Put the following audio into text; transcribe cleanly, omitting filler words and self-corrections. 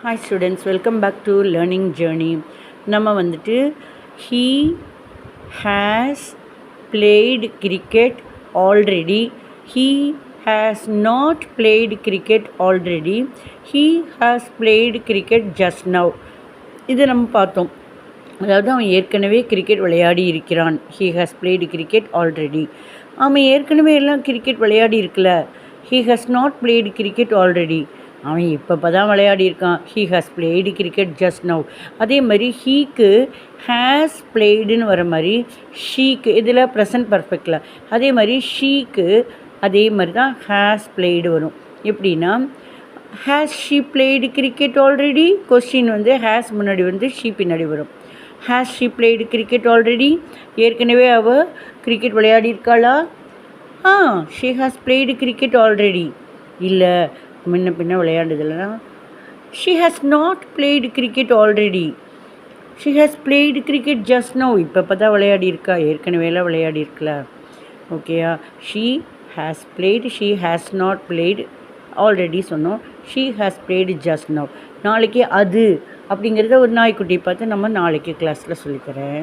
Hi students, welcome back to learning journey. நம்ம வந்துட்டு he has played cricket already. He has not played cricket already. He has played cricket just now. இது நம்ம பார்த்தோம். அதாவது அவன் ஏற்கனவே கிரிக்கெட் விளையாடி இருக்கிறான். He has played cricket already. அவன் ஏற்கனவே எல்லாம் கிரிக்கெட் விளையாடி இருக்கல. He has not played cricket already. அவன் இப்போ தான் விளையாடி இருக்கான். He has played cricket just now. அதே மாதிரி ஹீக்கு ஹேஸ் பிளேடுன்னு வர மாதிரி ஷீக்கு இதில் ப்ரெசன்ட் பர்ஃபெக்டில் அதே மாதிரி ஷீக்கு அதே மாதிரி தான் ஹேஸ் பிளேடு வரும். எப்படின்னா has she played cricket already question வந்து ஹேஸ் முன்னாடி வந்து ஷீ பின்னாடி வரும். Has she played cricket already ஏற்கனவே அவள் கிரிக்கெட் விளையாடி இருக்காளா? She has played cricket already. இல்லை முன்ன பின்ன விளையாடுதில்லைனா she has not played cricket already. She has played cricket just now. இப்போ தான் விளையாடி இருக்கா, ஏற்கனவேலாம் விளையாடி இருக்கல. ஓகேயா? She has played, she has not played already சொன்னோம். She has played just no. நாளைக்கு அது அப்படிங்கிறத ஒரு நாய்க்குட்டியை பார்த்து நம்ம நாளைக்கு கிளாஸில் சொல்லித்தரேன்.